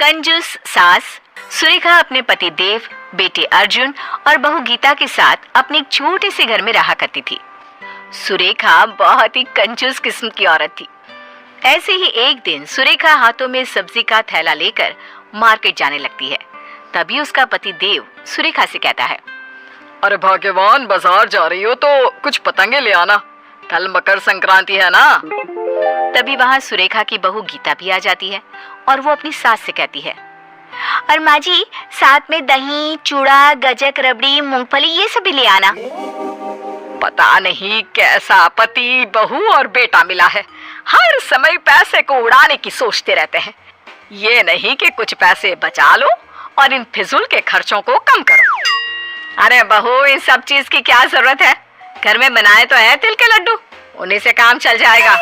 कंजूस सास सुरेखा अपने पति देव, बेटे अर्जुन और बहू गीता के साथ अपने एक छोटे से घर में रहा करती थी। सुरेखा बहुत ही कंजूस किस्म की औरत थी। ऐसे ही एक दिन सुरेखा हाथों में सब्जी का थैला लेकर मार्केट जाने लगती है। तभी उसका पति देव सुरेखा से कहता है, अरे भाग्यवान, बाजार जा रही हो तो कुछ पतंगे ले आना, कल मकर संक्रांति है ना। तभी वहाँ सुरेखा की बहू गीता भी आ जाती है और वो अपनी सास से कहती है, और माँ जी साथ में दही, चूड़ा, गजक, रबड़ी, मूंगफली ये सब भी ले आना। पता नहीं कैसा पति, बहू और बेटा मिला है, हर समय पैसे को उड़ाने की सोचते रहते हैं। ये नहीं कि कुछ पैसे बचा लो और इन फिजूल के खर्चों को कम करो। अरे बहू, इन सब चीज की क्या जरूरत है, घर में बनाए तो है तिल के लड्डू, उन्हीं से काम चल जाएगा।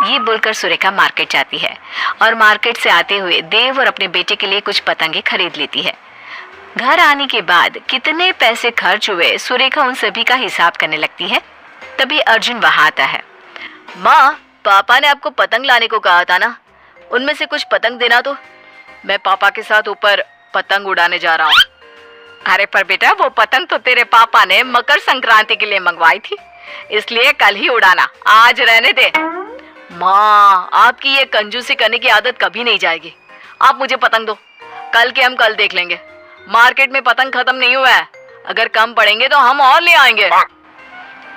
ये बोलकर सुरेखा मार्केट जाती है और मार्केट से आते हुए देव और अपने बेटे के लिए कुछ पतंगे खरीद लेती है। घर आने के बाद कितने पैसे खर्च हुए सुरेखा उन सभी का हिसाब करने लगती है। तभी अर्जुन वहां आता है। माँ, पापा ने आपको पतंग लाने को कहा था ना, उनमें से कुछ पतंग देना तो, मैं पापा के साथ ऊपर पतंग उड़ाने जा रहा हूँ। अरे पर बेटा, वो पतंग तो तेरे पापा ने मकर संक्रांति के लिए मंगवाई थी, इसलिए कल ही उड़ाना, आज रहने दे। माँ, आपकी ये कंजूसी करने की आदत कभी नहीं जाएगी। आप मुझे पतंग दो, कल के हम कल देख लेंगे। मार्केट में पतंग खत्म नहीं हुआ है, अगर कम पड़ेंगे तो हम और ले आएंगे।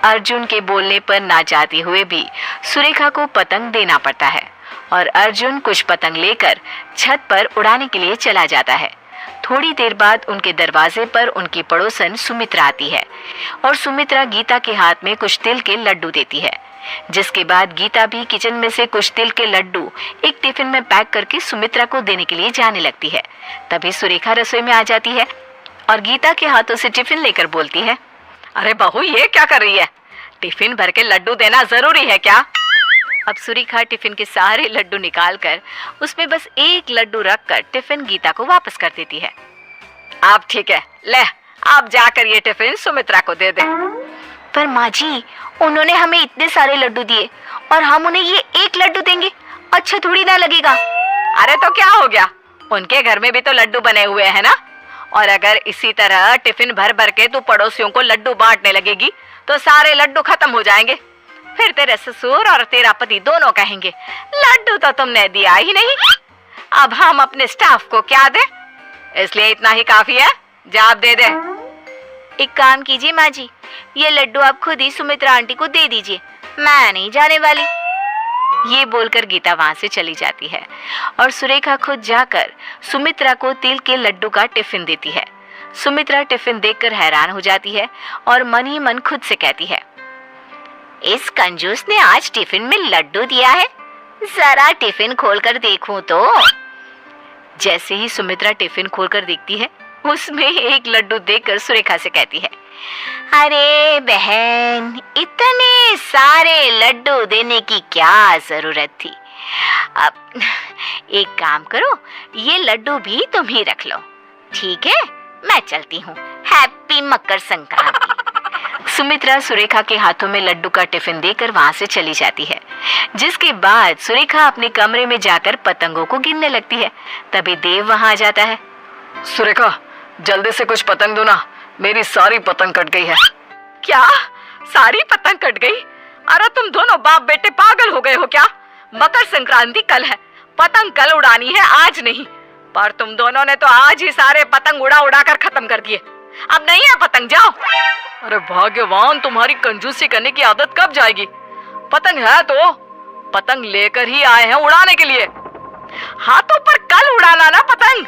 अर्जुन के बोलने पर ना चाहते हुए भी सुरेखा को पतंग देना पड़ता है और अर्जुन कुछ पतंग लेकर छत पर उड़ाने के लिए चला जाता है। थोड़ी देर बाद उनके दरवाजे पर उनकी पड़ोसन सुमित्रा आती है और सुमित्रा गीता के हाथ में कुछ तिल के लड्डू देती है। जिसके बाद गीता भी किचन में से कुछ तिल के लड्डू एक टिफिन में पैक करके सुमित्रा को देने के लिए जाने लगती है। तभी सुरेखा रसोई में आ जाती है और गीता के हाथों से टिफिन लेकर बोलती है, अरे बहू, ये क्या कर रही है, टिफिन भर के लड्डू देना जरूरी है क्या? अब सुरेखा टिफिन के सारे लड्डू निकालकर उसमें बस एक लड्डू रखकर टिफिन गीता को वापस कर देती है। आप ठीक है, ले आप जाकर ये टिफिन सुमित्रा को दे दे। पर माँ जी, उन्होंने हमें इतने सारे लड्डू दिए और हम उन्हें ये एक लड्डू देंगे, अच्छा थोड़ी ना लगेगा। अरे तो क्या हो गया, उनके घर में भी तो लड्डू बने हुए हैं ना, और अगर इसी तरह टिफिन भर भर के तू पड़ोसियों को लड्डू बांटने लगेगी तो सारे लड्डू खत्म हो जाएंगे। फिर तेरे ससुर और तेरा पति दोनों कहेंगे, लड्डू तो तुमने दिया ही नहीं, अब हम अपने स्टाफ को क्या दें? इसलिए इतना ही काफी है, जवाब दे दे। एक काम कीजिए माँ जी, ये लड्डू आप खुद ही सुमित्रा आंटी को दे दीजिए, मैं नहीं जाने वाली। ये बोलकर गीता वहां से चली जाती है और सुरेखा खुद जाकर सुमित्रा को तिल के लड्डू का टिफिन देती है। सुमित्रा टिफिन देखकर हैरान हो जाती है और मन ही मन खुद से कहती है, इस कंजूस ने आज टिफिन में लड्डू दिया है, जरा टिफिन खोलकर देखूं तो। जैसे ही सुमित्रा टिफिन खोलकर देखती है, उसमें एक लड्डू देखकर सुरेखा से कहती है, अरे बहन, इतने सारे लड्डू देने की क्या जरूरत थी। अब एक काम करो, ये लड्डू भी तुम ही रख लो, ठीक है, मैं चलती हूँ, हैप्पी मकर संक्रांति। सुमित्रा सुरेखा के हाथों में लड्डू का टिफिन देकर वहां से चली जाती है। जिसके बाद सुरेखा अपने कमरे में जाकर पतंगों को गिनने लगती है। तभी देव वहां आ जाता है। सुरेखा, जल्दी से कुछ पतंग दो ना, मेरी सारी पतंग कट गई है। क्या सारी पतंग कट गई? अरे तुम दोनों बाप बेटे पागल हो गए हो क्या? मकर संक्रांति कल है, पतंग कल उड़ानी है, आज नहीं। पर तुम दोनों ने तो आज ही सारे पतंग उड़ा उड़ा कर खत्म कर दिए, अब नहीं है पतंग, जाओ। अरे भाग्यवान, तुम्हारी कंजूसी करने की आदत कब जाएगी? पतंग है तो पतंग लेकर ही आए हैं उड़ाने के लिए। हाथों पर कल उड़ाना ना पतंग।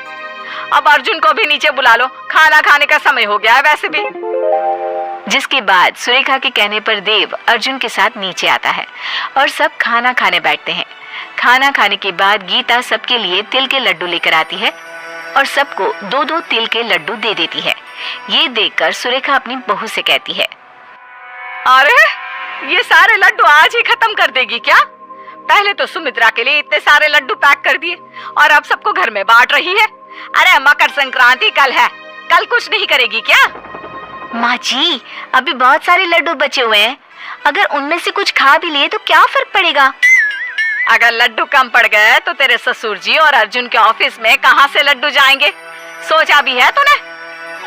अब अर्जुन को भी नीचे बुला लो, खाना खाने का समय हो गया है वैसे भी। जिसके बाद सुरेखा के कहने पर देव अर्जुन के साथ नीचे आता है और सब खाना खाने बैठते हैं। खाना खाने के बाद गीता सबके लिए तिल के लड्डू लेकर आती है और सबको दो दो तिल के लड्डू दे देती है। ये देखकर सुरेखा अपनी बहू से कहती है, अरे ये सारे लड्डू आज ही खत्म कर देगी क्या? पहले तो सुमित्रा के लिए इतने सारे लड्डू पैक कर दिए और अब सबको घर में बांट रही है। अरे मकर संक्रांति कल है, कल कुछ नहीं करेगी क्या? माँ जी, अभी बहुत सारे लड्डू बचे हुए हैं, अगर उनमें से कुछ खा भी लिए तो क्या फर्क पड़ेगा? अगर लड्डू कम पड़ गए तो तेरे ससुर जी और अर्जुन के ऑफिस में कहाँ से लड्डू जाएंगे? सोचा भी है तूने?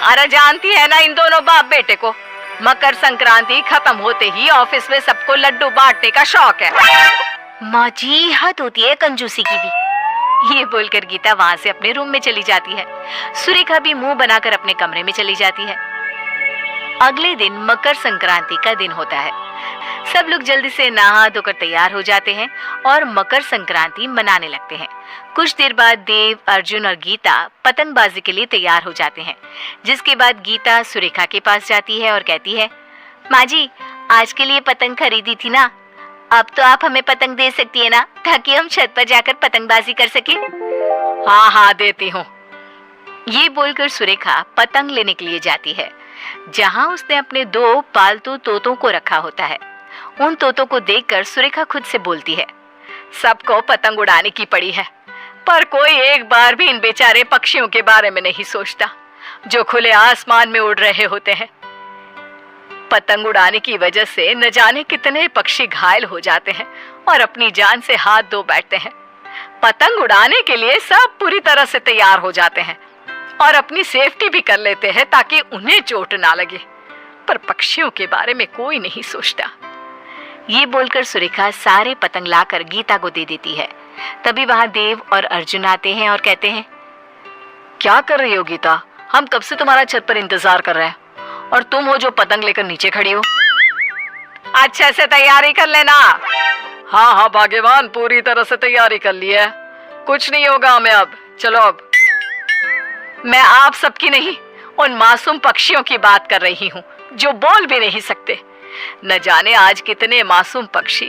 अरे जानती है ना इन दोनों बाप बेटे को, मकर संक्रांति खत्म होते ही ऑफिस में सबको लड्डू बांटने का शौक है। माँ जी हद होती है कंजूसी की भी। ये बोलकर गीता वहां से अपने रूम में चली जाती है। सुरेखा भी मुंह बनाकर अपने कमरे में चली जाती है। अगले दिन मकर संक्रांति का दिन होता है। सब लोग जल्दी से नहा धोकर तैयार हो जाते हैं और मकर संक्रांति मनाने लगते हैं। कुछ देर बाद देव, अर्जुन और गीता पतंगबाजी के लिए तैयार हो जाते हैं, जिसके बाद गीता सुरेखा के पास जाती है और कहती है, माँ जी आज के लिए पतंग खरीदी थी ना, अब तो आप हमें पतंग दे सकती है ना, ताकि हम छत पर जाकर पतंगबाजी कर सके। हाँ हाँ देती हूँ। ये बोलकर सुरेखा पतंग लेने के लिए जाती है, जहाँ उसने अपने 2 पालतू तोतों को रखा होता है। उन तोतों को देखकर सुरेखा खुद से बोलती है, सबको पतंग उड़ाने की पड़ी है, पर कोई एक बार भी इन बेचारे पक्षियों के बारे में नहीं सोचता जो खुले आसमान में उड़ रहे होते हैं। पतंग उड़ाने की वजह से न जाने कितने पक्षी घायल हो जाते हैं और अपनी जान से हाथ धो बैठते हैं। पतंग उड़ाने के लिए सब पूरी तरह से तैयार हो जाते हैं और अपनी सेफ्टी भी कर लेते हैं ताकि उन्हें चोट ना लगे, पर पक्षियों के बारे में कोई नहीं सोचता। ये बोलकर सुरेखा सारे पतंग लाकर गीता को दे देती है। तभी वहां देव और अर्जुन आते हैं और कहते हैं, क्या कर रही हो गीता? हम कब से तुम्हारा छत पर इंतजार कर रहे हैं और तुम हो जो पतंग लेकर नीचे खड़ी हो। अच्छे से तैयारी कर लेना। हाँ हाँ भाग्यवान, पूरी तरह से तैयारी कर ली है, कुछ नहीं होगा हमें अब। चलो अब। मैं आप सबकी नहीं, उन मासूम पक्षियों की बात कर रही हूँ जो बोल भी नहीं सकते। न जाने आज कितने मासूम पक्षी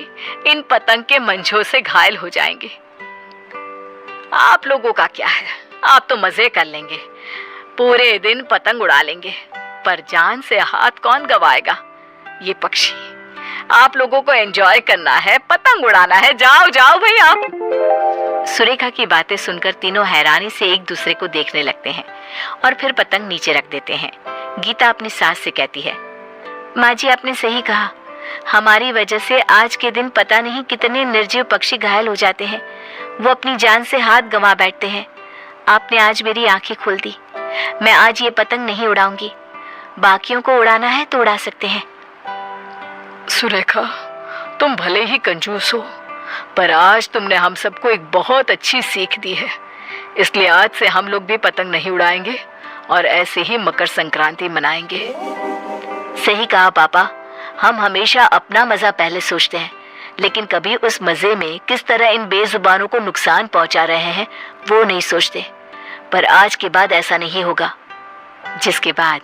इन पतंग के मंझों से घायल हो जाएंगे। आप लोगों का क्या है, आप तो मजे कर लेंगे, पूरे दिन पतंग उड़ा लेंगे, पर जान से हाथ कौन गवाएगा? ये पक्षी, आप लोगों को एंजॉय करना है, पतंग उड़ाना है, जाओ जाओ भाई आप। सुरेखा की बातें सुनकर तीनों हैरानी से एक दूसरे को देखने लगते हैं और फिर पतंग नीचे रख देते हैं। गीता अपनी सास से कहती है, माँ जी आपने सही कहा, हमारी वजह से आज के दिन पता नहीं कितने निर्जीव पक्षी घायल हो जाते हैं, वो अपनी जान से हाथ गंवा बैठते हैं। आपने आज मेरी आंखें खोल दी। मैं आज ये पतंग नहीं उड़ाऊंगी, बाकियों को उड़ाना है तो उड़ा सकते हैं। सुरेखा, तुम भले ही कंजूस हो, पर आज तुमने हम सबको एक बहुत अच्छी सीख दी है, इसलिए आज से हम लोग भी पतंग नहीं उड़ाएंगे और ऐसे ही मकर संक्रांति मनाएंगे। सही कहा पापा, हम हमेशा अपना मजा पहले सोचते हैं, लेकिन कभी उस मजे में किस तरह इन बेजुबानों को नुकसान पहुंचा रहे हैं वो नहीं सोचते। पर आज के बाद ऐसा नहीं होगा। जिसके बाद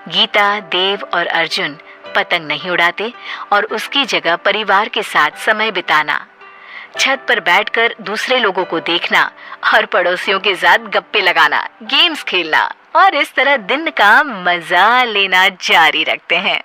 गीता, देव और अर्जुन पतंग नहीं उड़ाते और उसकी जगह परिवार के साथ समय बिताना, छत पर बैठकर दूसरे लोगों को देखना और पड़ोसियों के साथ गप्पे लगाना, गेम्स खेलना और इस तरह दिन का मजा लेना जारी रखते हैं।